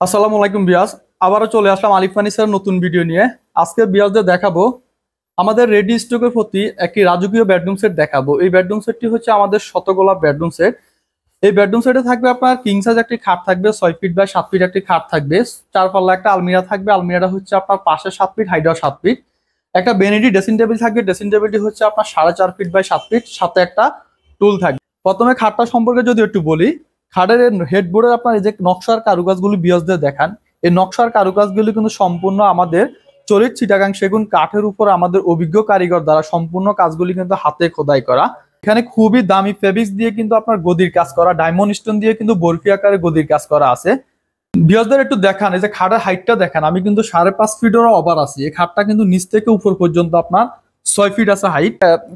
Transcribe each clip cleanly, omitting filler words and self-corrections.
আসসালামু আলাইকুম বিয়াস। আবারও চলে আসলাম আলিফ ফার্নিচারের নতুন ভিডিও নিয়ে। আজকে বিয়াসদের দেখাবো আমাদের রেডি স্টকের প্রতি একটি রাজকীয় বেডরুম সেট দেখাবো। এই বেডরুম সেটটি হচ্ছে আমাদের শতগোলাপ বেডরুম সেট। এই বেডরুম সেটে থাকবে আপনার কিং সাইজ একটি খাট থাকবে, 6 ফিট বাই 7 ফিট একটি খাট থাকবে, 4 পাল্লা একটা আলমিরা থাকবে। আলমিরাটা হচ্ছে আপনার পাশে 7 ফিট, হাইটও 7 ফিট। একটা বেনিডি ড্রেসিং টেবিল থাকবে, ড্রেসিং টেবিলটি হচ্ছে আপনার 4.5 ফিট বাই 7 ফিট, সাথে একটা টুল থাকবে। প্রথমে খাটটা সম্পর্কে যদি একটু বলি, খাটের হেডবোর্ডের আপনার এই যে নকশার কারুকাজগুলি বিয়াসদের দেখান, এই নকশার কারুকাজগুলি কিন্তু সম্পূর্ণ আমাদের চলিত চিটাগাং সেগুন কাঠের উপর আমাদের অভিজ্ঞ কারিগর দ্বারা সম্পূর্ণ কাজগুলি কিন্তু হাতে খোদাই করা। এখানে খুবই দামি ফেব্রিক্স দিয়ে কিন্তু আপনার গদির কাজ করা, ডায়মন্ড স্টোন দিয়ে কিন্তু বরফি আকারে গদির কাজ করা আছে। বিয়াসদের একটু দেখান, এই যে খাটের হাইটটা দেখান, আমি কিন্তু 5.5 ফিটেরও ওভার আছি। এই খাটটা কিন্তু নিচ থেকে উপর পর্যন্ত আপনার 6 ফিট আছে হাইট।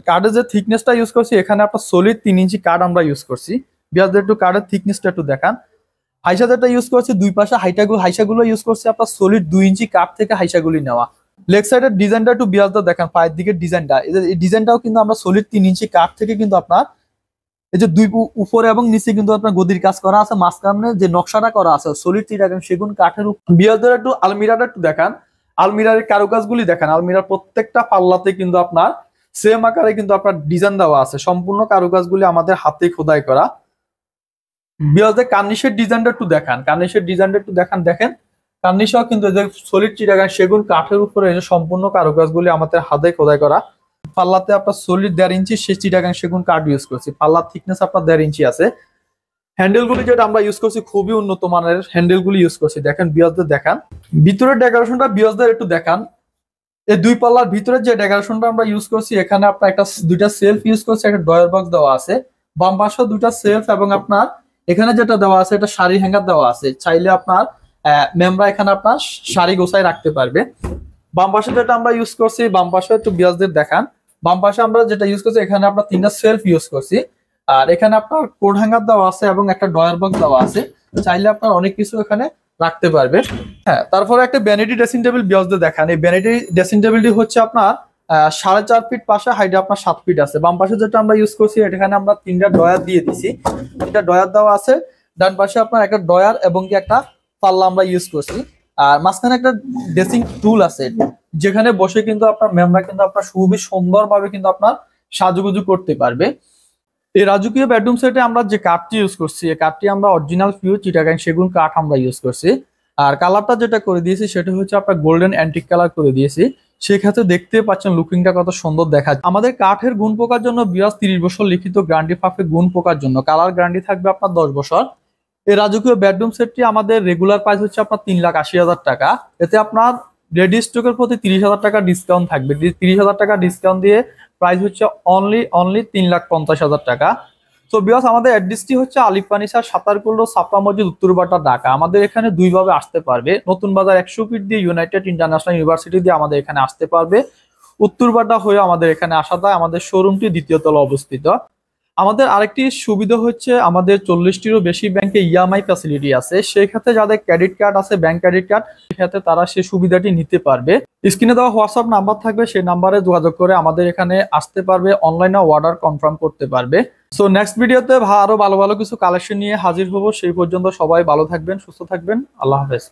কাঠের যে থিকনেসটা ইউজ করছি, এখানে আপনার সলিড 3 ইঞ্চি কাঠ আমরা ইউজ করছি। বিয়াসদের একটু কাঠের থিকনেসটা একটু দেখান। হাইসা যেটা ইউজ করছি, দুই পাশে হাইসাগুলো ইউজ করছি আপনার সলিড 2 ইঞ্চি কাঠ থেকে হাইসাগুলি নেওয়া। লেগ সাইডের ডিজাইনটা একটু বিয়াসদের দেখান, পায়ের দিকের ডিজাইনটা, এই ডিজাইনটাও কিন্তু আমরা সলিড 3 ইঞ্চি কাঠ থেকে কিন্তু আপনার এই যে দুই উপরে এবং নিচে কিন্তু আপনার গদির কাজ করা আছে। মাঝখানে যে নকশাটা করা আছে সলিড চিটাগাং সেগুন কাঠের উপর। বিয়াসদের একটু আলমিরাটা একটু দেখান, আলমিরার কারুকাজগুলি দেখান। আলমিরার প্রত্যেকটা পাল্লাতে কিন্তু আপনার সেম আকারে কিন্তু আপনার ডিজাইন দেওয়া আছে। সম্পূর্ণ কারুকাজগুলি আমাদের হাতে খোদাই করা। বিয়াসদের কার্নিশের ডিজাইনটা একটু দেখান, কার্নিশের ডিজাইনটা একটু দেখান। দেখেন কার্নিশও কিন্তু যে সলিড চিটাগাং সেগুন কাঠের উপরে এই যে সম্পূর্ণ কারুকাজগুলি আমাদের হাতে খোদাই করা। পাল্লাতে আপনার সলিড 1.5 ইঞ্চি সে চিটাগাং সেগুন কাঠ ইউজ করছি। পাল্লার থিকনেস আপনার 1.5 ইঞ্চি আছে। হ্যান্ডেলগুলি যেটা আমরা ইউজ করছি খুবই উন্নত মানের হ্যান্ডেলগুলি ইউজ করছি। দেখেন বিয়াসদের দেখান, ভিতরের ডেকোরেশনটা বিয়াসদের একটু দেখান। এই দুই পাল্লার ভিতরে যে ডেকোরেশনটা আমরা ইউজ করছি, এখানে আপনার দুইটা সেলফ ইউজ করছি, একটা ড্রয়ার বক্স দেওয়া আছে, বাম পাশে দুইটা সেলফ, এবং আপনার এখানে যেটা দেওয়া আছে এটা শাড়ি হ্যাঙ্গার দেওয়া আছে। চাইলে আপনার মেমরা এখানে আপনার শাড়ি গোছায় রাখতে পারবে। বাম পাশে যেটা আমরা ইউজ করছি, বাম পাশে একটু বিয়াসদের দেখান। বাম পাশে আমরা যেটা ইউজ করছি, এখানে আপনার 3টা সেলফ ইউজ করছি, আর এখানে আপনার কোড হ্যাঙ্গার দেওয়া আছে এবং একটা ড্রয়ার বক্স দেওয়া আছে। চাইলে আপনার অনেক কিছু এখানে রাখতে পারবে। হ্যাঁ, তারপরে একটা ভ্যানিটি ড্রেসিং টেবিল বিয়াসদের দেখান। এই ভ্যানিটি ড্রেসিং টেবিলটি হচ্ছে আপনার 4.5 ফিট পাশে, হাইটে আপনার 7 ফিট আছে। বাম পাশে যেটা আমরা ইউজ করছি, এখানে আমরা 3টা ড্রয়ার দিয়ে দিছি, 3টা ড্রয়ার দেওয়া আছে। ডান পাশে আপনার একটা ড্রয়ার এবং কি একটা পাল্লা আমরা ইউজ করছি। আর মাঝখানে একটা ড্রেসিং টুল আছে, যেখানে বসে কিন্তু আপনার মেমরা কিন্তু আপনার খুবই সুন্দরভাবে কিন্তু আপনার সাজুগুজু করতে পারবে। এই রাজকীয় বেডরুম সেটে আমরা যে কাঠটি ইউজ করছি, এই কাঠটি আমরা অরিজিনাল পিওর চিটাগাং সেগুন কাঠ আমরা ইউজ করছি। আর কালারটা যেটা করে দিয়েছি সেটা হচ্ছে আপনার গোল্ডেন অ্যান্টিক কালার করে দিয়েছি। সেক্ষেত্রে দেখতে পাচ্ছেন লুকিংটা কত সুন্দর দেখা যায়। আমাদের কাঠের গুণ পোকার জন্য বিয়াস 30 বছর লিখিত গ্যারান্টি পাবে। গুণ পোকার জন্য কালার গ্যারান্টি থাকবে আপনার 10 বছর। এই রাজকীয় বেডরুম সেটটি আমাদের রেগুলার প্রাইস হচ্ছে আপনার 3,80,000 টাকা। এতে আপনার রেডি স্টকের প্রতি 30,000 টাকা ডিসকাউন্ট থাকবে। 30,000 টাকা ডিসকাউন্ট দিয়ে প্রাইস হচ্ছে অনলি 3,50,000 টাকা। তো বিকজ আমাদের অ্যাড্রেসটি হচ্ছে আলিফ ফার্নিচার, সাতারকুল্লো, ছাপড়া মসজিদ, উত্তরবাটা, ঢাকা। আমাদের এখানে দুইভাবে আসতে পারবে। নতুন বাজার 100 ফিট দিয়ে ইউনাইটেড ইন্টারন্যাশনাল ইউনিভার্সিটি দিয়ে আমাদের এখানে আসতে পারবে। উত্তরবাটা হয়ে আমাদের এখানে আসা যায়। আমাদের শোরুমটি 2য় তলা অবস্থিত। আমাদের আরেকটি সুবিধা হচ্ছে আমাদের 40টিরও বেশি ব্যাংকে ইএমআই ফ্যাসিলিটি আছে। সেই ক্ষেত্রে যাদের ক্রেডিট কার্ড আছে, ব্যাংক ক্রেডিট কার্ড, সেক্ষেত্রে তারা সেই সুবিধাটি নিতে পারবে। স্ক্রিনে দেওয়া হোয়াটসঅ্যাপ নাম্বার থাকবে, সেই নাম্বারে যোগাযোগ করে আমাদের এখানে আসতে পারবে, অনলাইনে অর্ডার কনফার্ম করতে পারবে। সো নেক্সট ভিডিওতে আরো ভালো ভালো কিছু কালেকশন নিয়ে হাজির হবো। সেই পর্যন্ত সবাই ভালো থাকবেন, সুস্থ থাকবেন। আল্লাহ হাফেজ।